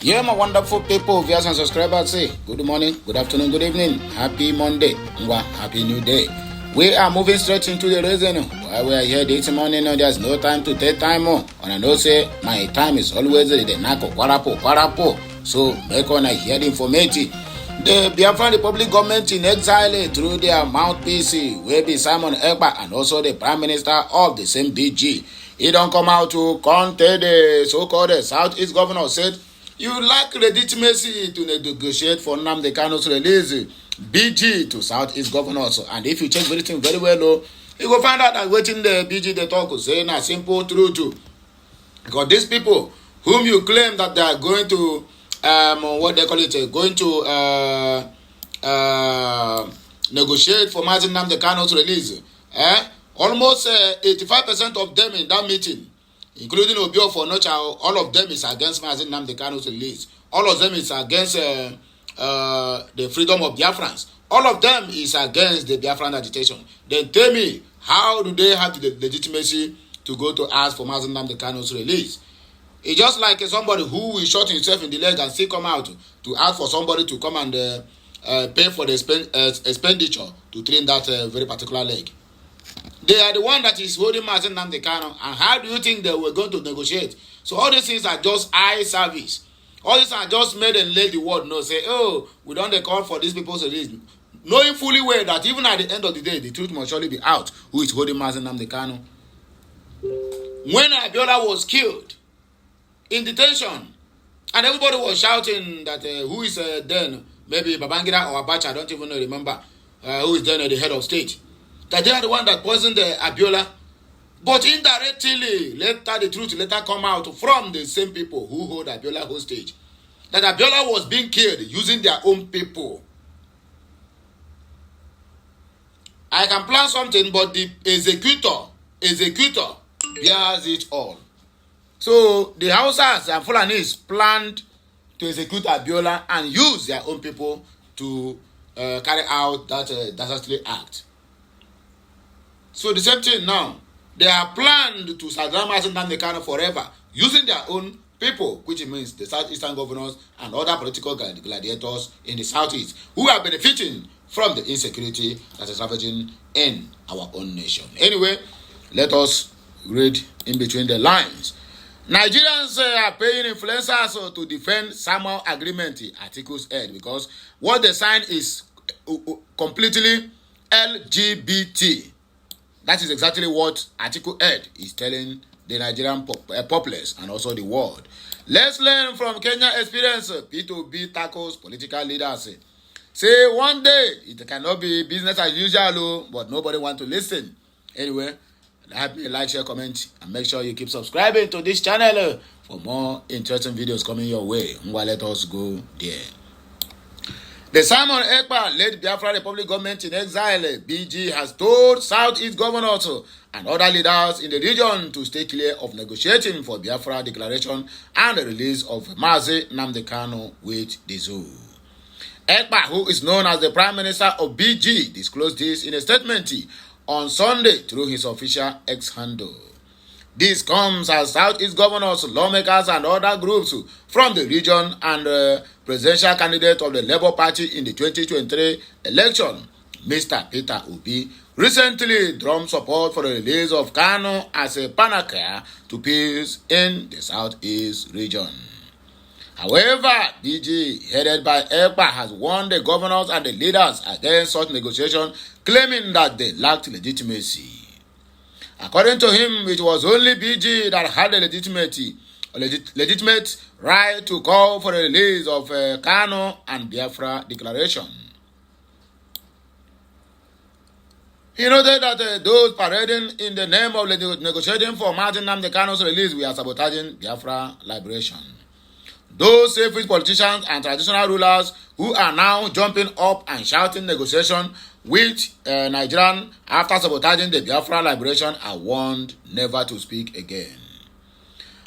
Yeah, my wonderful people, viewers and subscribers, say good morning, good afternoon, good evening, happy Monday, happy new day. We are moving straight into the reason why we are here this morning. There's no time to take time on. And I know say my time is always the nako kwarapo. So make on I hear the information. The Biafra Republic government in exile through their mouthpiece will be Simon EKPA and also the Prime Minister of the same BG. He don't come out to contest the so-called Southeast governor said you lack legitimacy to negotiate for Nnamdi Kanu's release. BG to Southeast governors, and if you check everything very well, you will find out that waiting the BG they talk saying a simple truth. Because these people whom you claim that they are going to what they call it, going to negotiate for Mazi Nnamdi Kanu's release, almost 85% of them in that meeting, including Obio for Nocha, all of them is against Mazi Nnamdi Kanu's release. All of them is against the freedom of Biafrans. All of them is against the Biafran agitation. Then tell me, how do they have the legitimacy to go to ask for Mazi Nnamdi Kanu's release? It's just like somebody who will shot himself in the leg and still come out to ask for somebody to come and pay for the expenditure to train that very particular leg. They are the one that is holding Mazi Nnamdi Kanu, and how do you think they were going to negotiate? So all these things are just eye service. All these are just made and let the world know, say, oh, we don't call for these people's release. Knowing fully well that even at the end of the day, the truth must surely be out who is holding Mazi Nnamdi Kanu. When Abiola was killed in detention, and everybody was shouting that who is then, maybe Babangida or Abacha, I don't even remember, who is then the head of state, that they are the one that poisoned Abiola. But indirectly, later the truth later come out from the same people who hold Abiola hostage. That Abiola was being killed using their own people. I can plan something, but the executor bears it all. So the Hausas and Fulanis planned to execute Abiola and use their own people to carry out that disastrous act. So the same thing now. They are planned to Saddam Nnamdi Kanu forever using their own people, which means the Southeastern governors and other political gladiators in the Southeast who are benefiting from the insecurity that is ravaging in our own nation. Anyway, let us read in between the lines. Nigerians are paying influencers to defend Samuel Agreement Articles 8 because what they signed is completely LGBT. That is exactly what Article 8 is telling the Nigerian populace and also the world. Let's learn from Kenya experience. P2B tackles political leaders. Say one day it cannot be business as usual, but nobody want to listen. Anyway, like, share, comment, and make sure you keep subscribing to this channel for more interesting videos coming your way. Let us go there. The Simon EKPA led Biafra Republic government in exile, BG, has told Southeast governors and other leaders in the region to stay clear of negotiating for Biafra declaration and the release of Mazi Nnamdi Kanu with the zoo. EKPA, who is known as the Prime Minister of BG, disclosed this in a statement on Sunday through his official X handle. This comes as Southeast governors, lawmakers, and other groups from the region and presidential candidate of the Labour Party in the 2023 election, Mr. Peter Obi, recently drummed support for the release of Kanu as a panacea to peace in the Southeast region. However, BG, headed by EKPA, has warned the governors and the leaders against such negotiation, claiming that they lacked legitimacy. According to him, it was only BG that had a legitimate right to call for the release of Kanu and Biafra declaration. He noted that those parading in the name of negotiating for Mazi Nnamdi Kanu's release were sabotaging Biafra liberation. Those selfish politicians and traditional rulers who are now jumping up and shouting negotiation with Nigerian after sabotaging the Biafra liberation are warned never to speak again.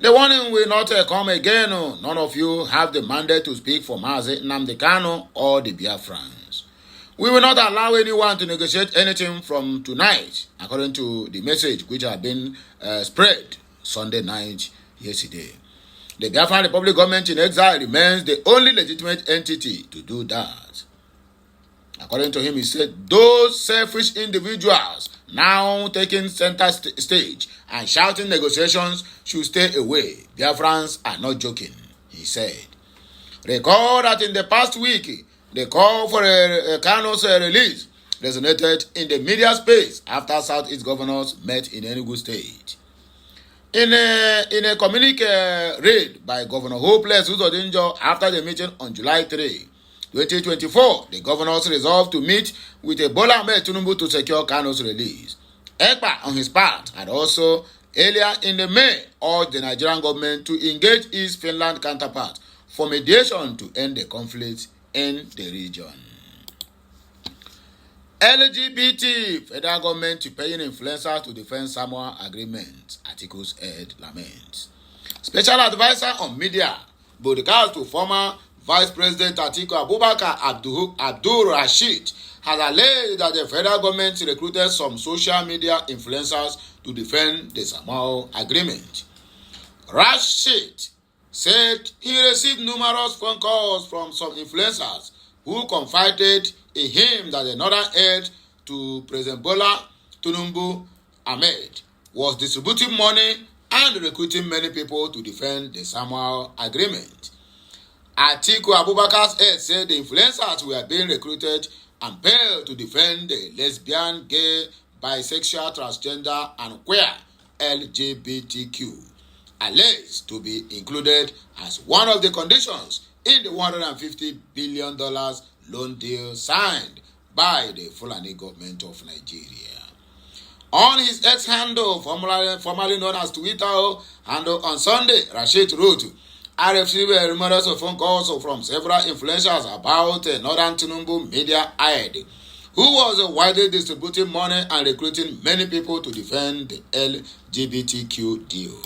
The warning will not come again. None of you have the mandate to speak for Mazi Nnamdi Kanu or the Biafrans. We will not allow anyone to negotiate anything from tonight, according to the message which had been spread Sunday night yesterday. The Biafra Republic government in exile remains the only legitimate entity to do that. According to him, he said, those selfish individuals now taking center stage and shouting negotiations should stay away. Biafrans are not joking, he said. Recall that in the past week, the call for a Kano's release resonated in the media space after Southeast governors met in Enugu State. In a communique read by Governor Hopeless Uzodinjo after the meeting on July 3, 2024, the governors resolved to meet with Bola Ahmed Tinubu to secure Kano's release. EKPA, on his part, had also earlier in the May urged the Nigerian government to engage its Finland counterpart for mediation to end the conflict in the region. LGBT federal government to paying influencers to defend Samoa agreement, articles head laments. Special advisor on media, broadcast to former Vice President Atiku Abubakar Abdul Rashid has alleged that the federal government recruited some social media influencers to defend the Samoa agreement. Rashid said he received numerous phone calls from some influencers who confided in him that the northern aide to President Bola Tinubu Ahmed was distributing money and recruiting many people to defend the Samoa agreement. Atiku Abubakar's aide said the influencers were being recruited and paid to defend the lesbian, gay, bisexual, transgender, and queer LGBTQ, alleged to be included as one of the conditions in the $150 billion loan deal signed by the Fulani government of Nigeria. On his ex-handle, formerly known as Twitter handle on Sunday, Rashid wrote, I received numerous phone calls from several influencers about Northern Tinubu media aide, who was widely distributing money and recruiting many people to defend the LGBTQ deal.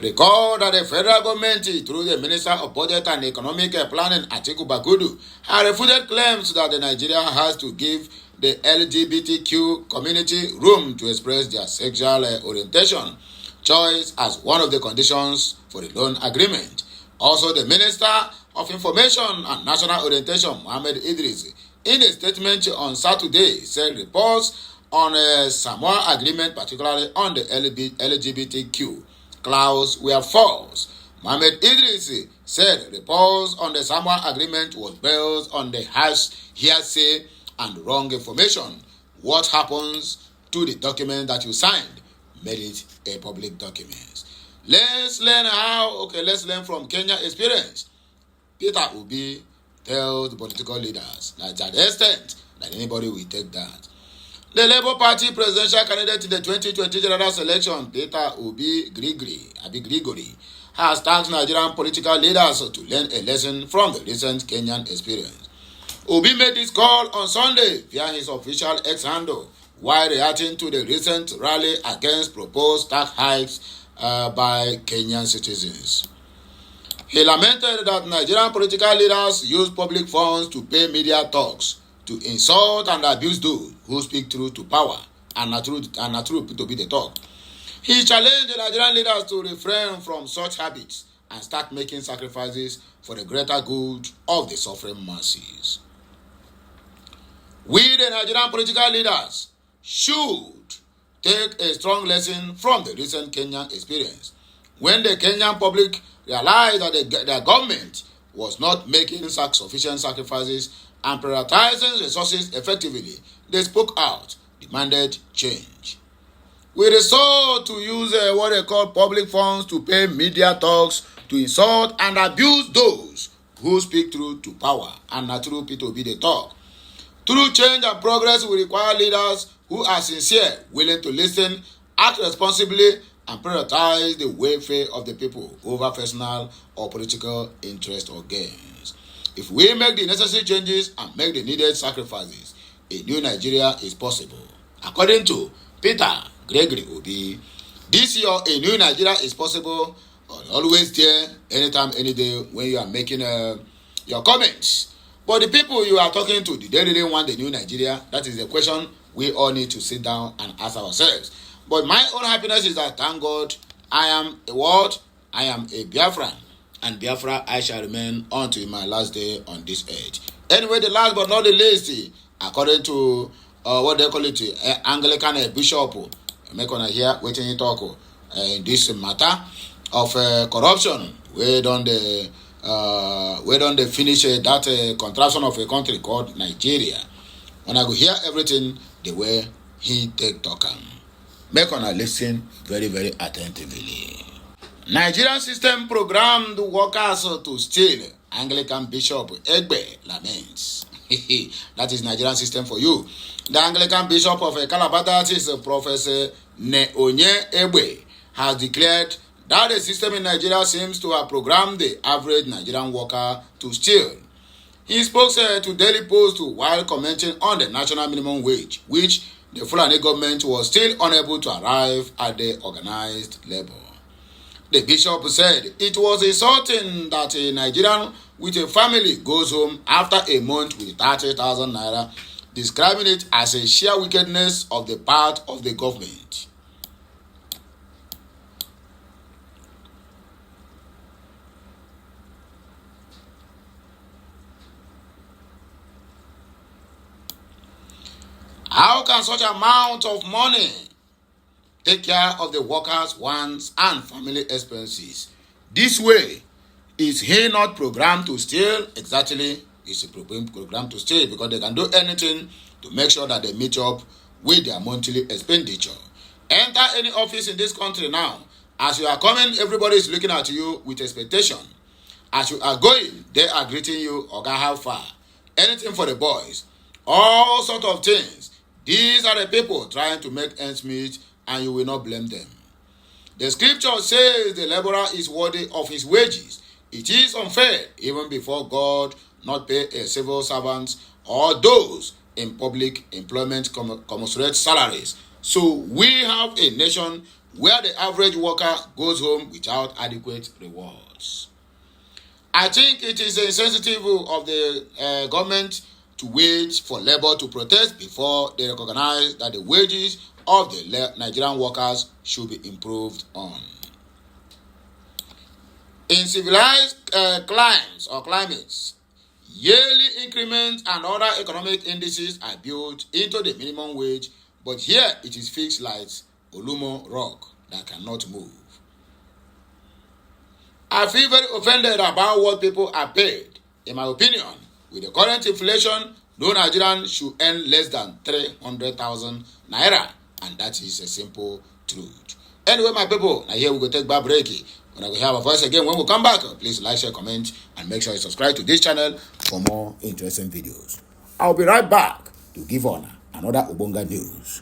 Recall that the federal government, through the Minister of Budget and Economic Planning, Atiku Bagudu, has refuted claims that Nigeria has to give the LGBTQ community room to express their sexual orientation choice as one of the conditions for the loan agreement. Also, the Minister of Information and National Orientation, Mohammed Idris, in a statement on Saturday, said reports on a Samoa agreement, particularly on the LGBTQ clause, were false. Mohammed Idris said reports on the Samoa agreement was based on the hearsay and wrong information. What happens to the document that you signed made it a public document. Let's learn from Kenya experience. Peter Obi tells the political leaders that to the extent that anybody will take that. The Labour Party presidential candidate in the 2020 general election, Peter Obi Gregory, has tasked Nigerian political leaders to learn a lesson from the recent Kenyan experience. Obi made this call on Sunday via his official X handle while reacting to the recent rally against proposed tax hikes by Kenyan citizens. He lamented that Nigerian political leaders use public funds to pay media talks to insult and abuse those who speak truth to power and not truth to be the talk. He challenged the Nigerian leaders to refrain from such habits and start making sacrifices for the greater good of the suffering masses. We, the Nigerian political leaders, should take a strong lesson from the recent Kenyan experience. When the Kenyan public realized that their government was not making sufficient sacrifices and prioritizing resources effectively, they spoke out, demanded change. We resort to use what they call public funds to pay media talks to insult and abuse those who speak truth to power and not true to be the talk. True change and progress will require leaders who are sincere, willing to listen, act responsibly, and prioritize the welfare of the people over personal or political interest or gains. If we make the necessary changes and make the needed sacrifices, a new Nigeria is possible. According to Peter Gregory Obi, this year a new Nigeria is possible. Always there, anytime, any day when you are making your comments. But the people you are talking to, do they really want the new Nigeria? That is the question we all need to sit down and ask ourselves. But my own happiness is that, thank God, I am I am a Biafran, and Biafra I shall remain until my last day on this earth. Anyway, the last but not the least, according to what they call it, Anglican bishop, make on here waiting to talk in this matter of corruption. We don't finish that contraction of a country called Nigeria. When I go hear everything the way he take talk am, make on listen very, very attentively. Nigerian system programmed workers to steal. Anglican Bishop Egbe laments. That is Nigerian system for you. The Anglican Bishop of Calabar, that is Professor Neonye Egbe, has declared that the system in Nigeria seems to have programmed the average Nigerian worker to steal. He spoke to Daily Post while commenting on the national minimum wage, which the Fulani government was still unable to arrive at the organized labor. The bishop said it was insulting that a Nigerian with a family goes home after a month with 30,000 naira, describing it as a sheer wickedness of the part of the government. How can such amount of money take care of the workers' wants and family expenses? This way, is he not programmed to steal? Exactly, he's programmed to steal because they can do anything to make sure that they meet up with their monthly expenditure. Enter any office in this country now. As you are coming, everybody is looking at you with expectation. As you are going, they are greeting you, Oga, how far? Anything for the boys. All sorts of things. These are the people trying to make ends meet, and you will not blame them. The scripture says the laborer is worthy of his wages. It is unfair, even before God, not pay a civil servant or those in public employment commensurate salaries. So we have a nation where the average worker goes home without adequate rewards. I think it is insensitive of the government to wait for labor to protest before they recognize that the wages of the Nigerian workers should be improved on. In civilized climes or climates, yearly increments and other economic indices are built into the minimum wage, but here it is fixed like Olumo rock that cannot move. I feel very offended about what people are paid. In my opinion, with the current inflation, no Nigerian should earn less than 300,000 naira, and that is a simple truth. Anyway, my people, now here we go take BRGIE. When I will have a voice again, when we come back, please like, share, comment, and make sure you subscribe to this channel for more interesting videos. I'll be right back to give on another Ubonga news.